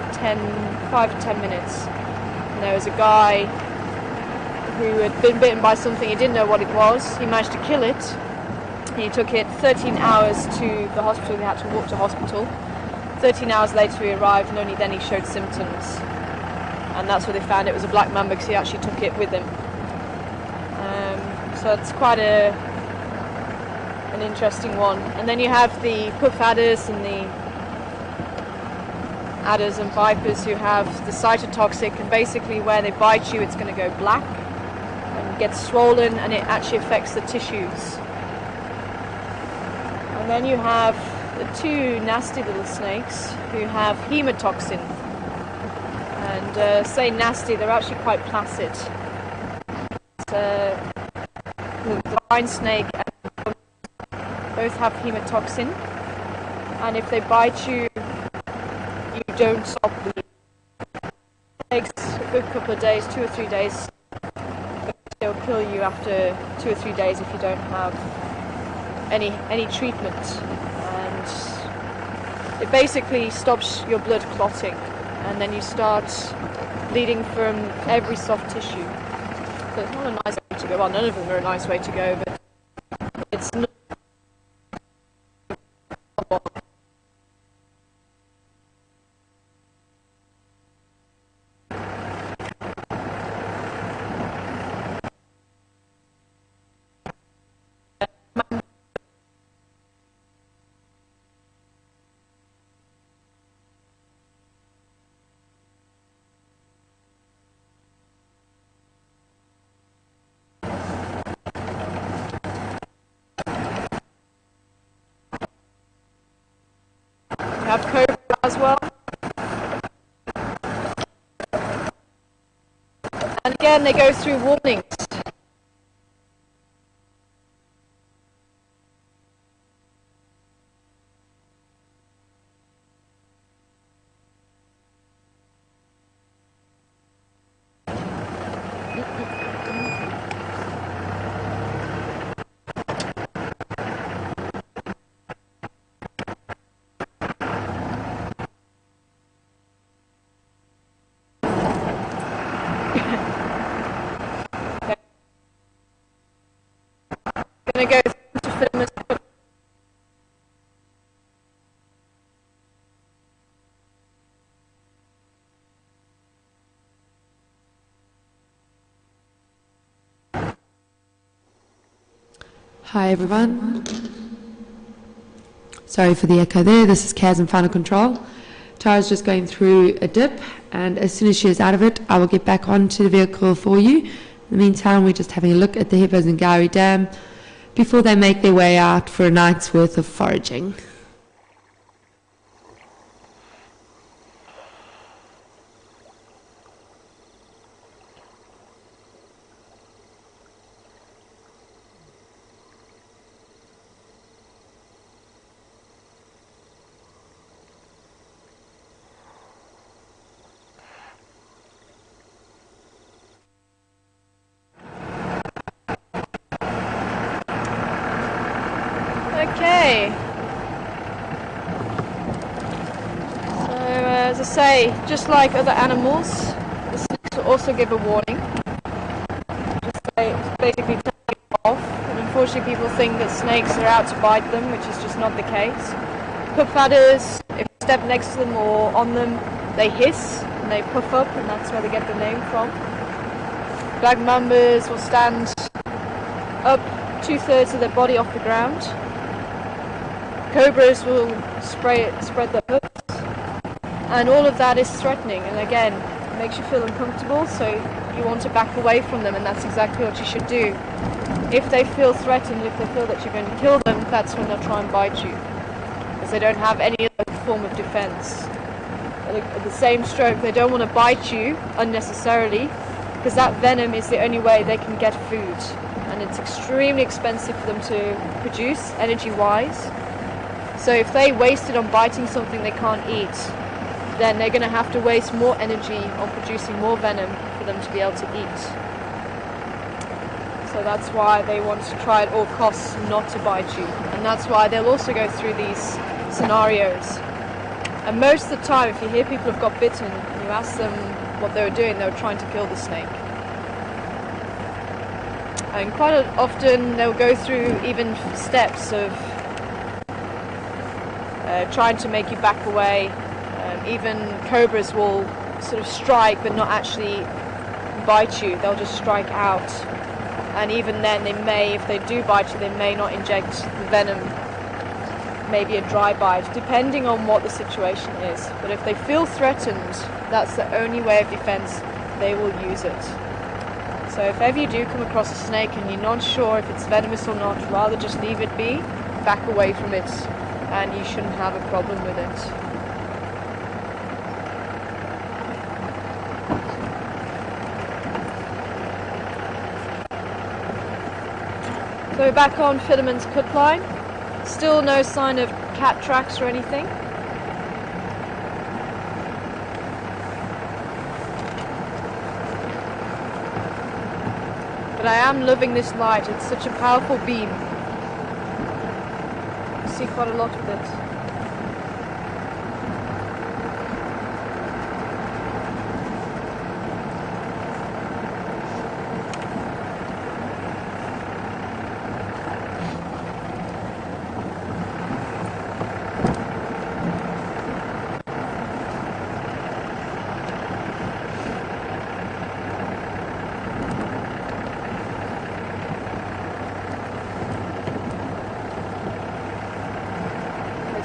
5 to 10 minutes. And there was a guy who had been bitten by something. He didn't know what it was. He managed to kill it. He took it 13 hours to the hospital. He had to walk to hospital. 13 hours later he arrived, and only then he showed symptoms. And that's where they found it was a black mamba, because he actually took it with him. So it's quite an interesting one. And then you have the puff adders and the adders and vipers who have the cytotoxic, and basically where they bite you it's going to go black and get swollen, and it actually affects the tissues. And then you have the two nasty little snakes who have hemotoxin. And say nasty, they're actually quite placid. The vine snake and both have hemotoxin, and if they bite you, you don't stop bleeding. It takes a good couple of days, 2 or 3 days. They'll kill you after 2 or 3 days if you don't have any treatment, and it basically stops your blood clotting, and then you start bleeding from every soft tissue. So it's not a nice way to go. Well, none of them are a nice way to go, but it's not. Have cobra as well. And again, they go through warnings. Going to go to film. Hi everyone. Sorry for the echo there. This is Kaz in Final Control. Tara's just going through a dip, and as soon as she is out of it, I will get back onto the vehicle for you. In the meantime, we're just having a look at the hippos in Gowrie Dam before they make their way out for a night's worth of foraging. Okay. So, as I say, just like other animals, the snakes will also give a warning. Just say, basically tell you off. And unfortunately, people think that snakes are out to bite them, which is just not the case. Puff adders, if you step next to them or on them, they hiss and they puff up, and that's where they get the name from. Black mambas will stand up 2/3 of their body off the ground. Cobras will spread their hooves, and all of that is threatening, and again, it makes you feel uncomfortable, so you want to back away from them, and that's exactly what you should do. If they feel threatened, if they feel that you're going to kill them, that's when they'll try and bite you, because they don't have any other form of defense. At the same stroke, they don't want to bite you unnecessarily, because that venom is the only way they can get food, and it's extremely expensive for them to produce energy-wise. So if they waste it on biting something they can't eat, then they're going to have to waste more energy on producing more venom for them to be able to eat. So that's why they want to try at all costs not to bite you, and that's why they'll also go through these scenarios. And most of the time, if you hear people have got bitten and you ask them what they were doing, they were trying to kill the snake. And quite often they'll go through even steps of trying to make you back away. Even cobras will sort of strike but not actually bite you, they'll just strike out. And even then they may, if they do bite you, they may not inject the venom, maybe a dry bite, depending on what the situation is. But if they feel threatened, that's the only way of defense, they will use it. So if ever you do come across a snake and you're not sure if it's venomous or not, rather just leave it be, back away from it, and you shouldn't have a problem with it. So we're back on Fideman's cut line. Still no sign of cat tracks or anything. But I am loving this light, it's such a powerful beam. You see quite a lot of it.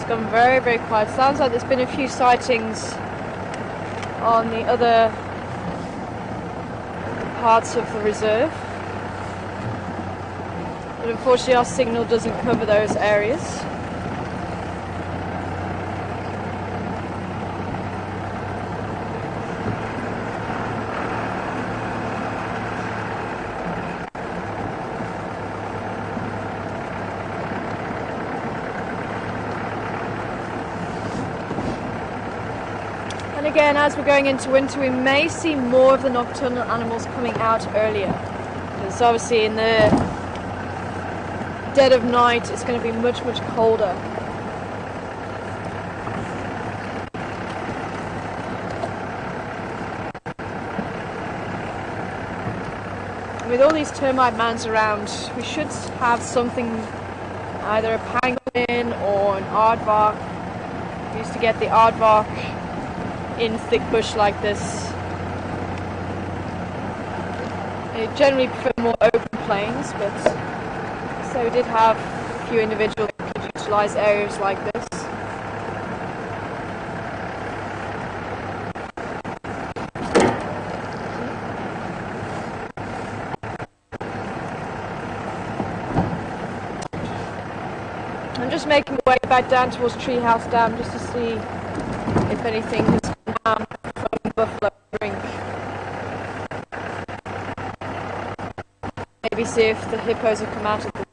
Gone very, very quiet. Sounds like there's been a few sightings on the other parts of the reserve, but unfortunately our signal doesn't cover those areas. Again, as we're going into winter, we may see more of the nocturnal animals coming out earlier, because obviously in the dead of night it's going to be much, much colder. And with all these termite mounds around, we should have something, either a pangolin or an aardvark. We used to get the aardvark in thick bush like this. They generally prefer more open plains, but so we did have a few individuals who could utilise areas like this. I'm just making my way back down towards Treehouse Dam just to see if anything has come down from buffalo drink. Maybe see if the hippos have come out of the water.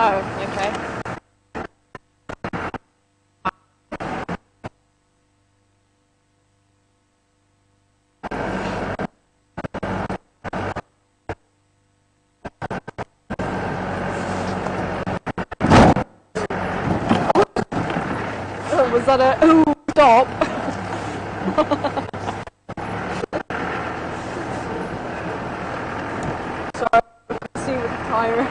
Oh, okay. Oh, was that a ooh, stop? Sorry, see with the tire.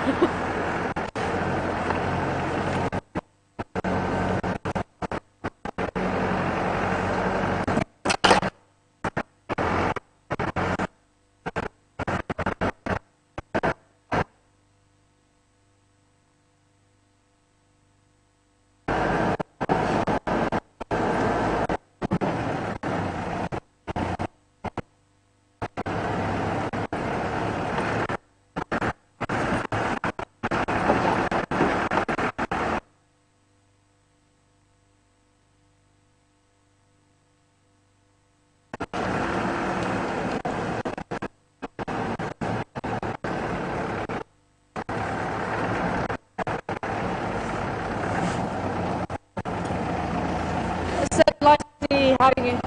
Like to see how you...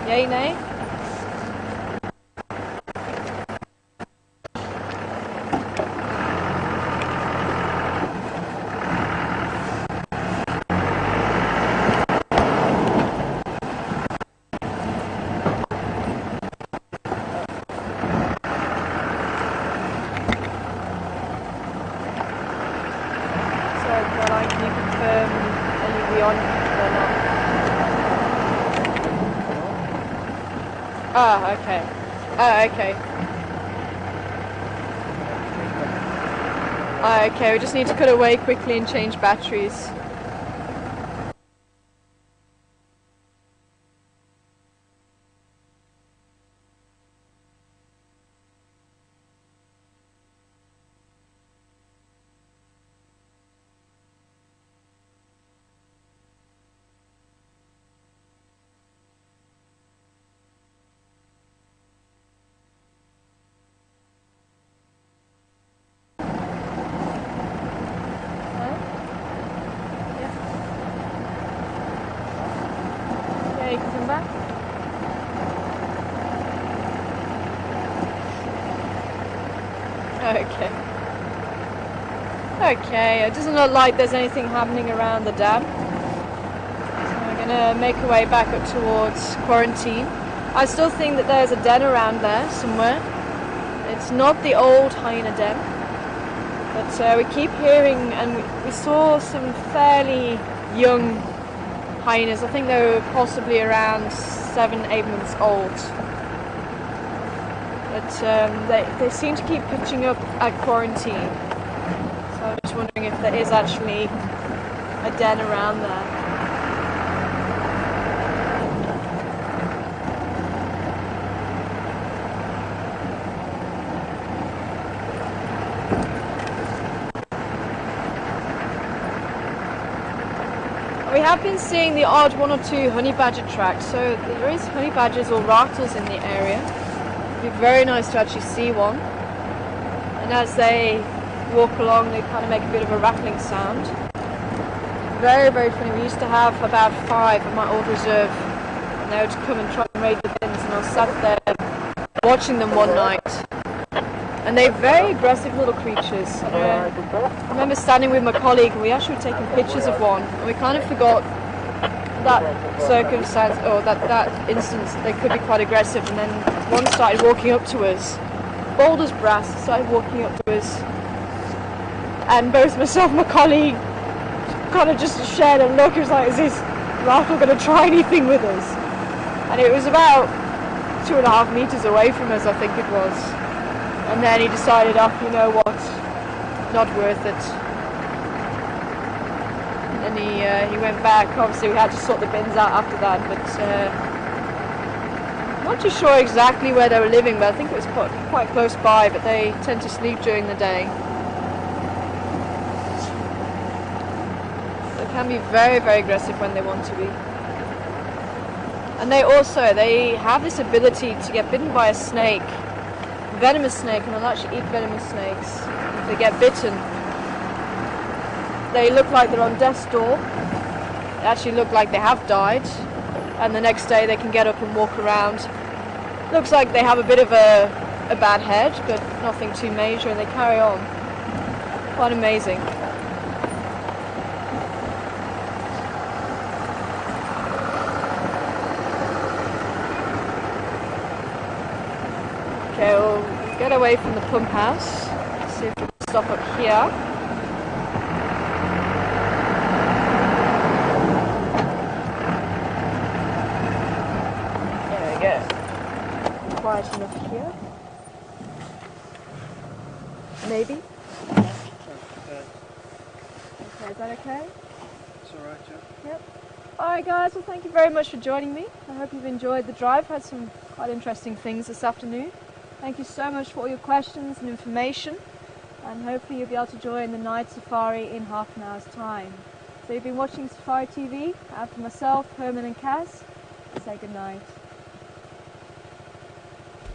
Yay, nay? So, Caroline, can you confirm are you on or not? Ah, okay. Ah, okay. Ah, okay, we just need to cut away quickly and change batteries. Yeah, you can come back. Okay. Okay, it doesn't look like there's anything happening around the dam. So we're gonna make our way back up towards Quarantine. I still think that there's a den around there somewhere. It's not the old hyena den, but we keep hearing, and we saw some fairly young hyenas. I think they were possibly around 7-8 months old. But they seem to keep pitching up at Quarantine. So I'm just wondering if there is actually a den around there. We have been seeing the odd one or two honey badger tracks, so there is honey badgers or rattles in the area. It'd be very nice to actually see one. And as they walk along, they kind of make a bit of a rattling sound. Very, very funny. We used to have about 5 at my old reserve, and they would come and try and raid the bins, and I was sat there watching them one night. And they're very aggressive little creatures. I remember standing with my colleague, and we actually were taking pictures of one, and we kind of forgot that circumstance, or that instance, they could be quite aggressive. And then one started walking up to us, bold as brass, started walking up to us, and both myself and my colleague kind of just shared a look. It was like, is this rattle going to try anything with us? And it was about 2.5 meters away from us, I think it was. And then he decided, oh, you know what, not worth it. And he went back. Obviously we had to sort the bins out after that, but I'm not too sure exactly where they were living, but I think it was quite close by, but they tend to sleep during the day. They can be very, very aggressive when they want to be. And they have this ability to get bitten by a snake venomous snake, and they'll actually eat venomous snakes if they get bitten. They look like they're on death's door. They actually look like they have died, and the next day they can get up and walk around. Looks like they have a bit of a bad head, but nothing too major, and they carry on. Quite amazing. Okay, we'll get away from the pump house. See if we can stop up here. There we go. Quiet enough here. Maybe? Okay, is that okay? It's alright, Joe. Yep. Alright guys, well thank you very much for joining me. I hope you've enjoyed the drive. Had some quite interesting things this afternoon. Thank you so much for all your questions and information, and hopefully you'll be able to join the night safari in half an hour's time. So you've been watching Safari TV. After myself, Herman and Kaz, say good night.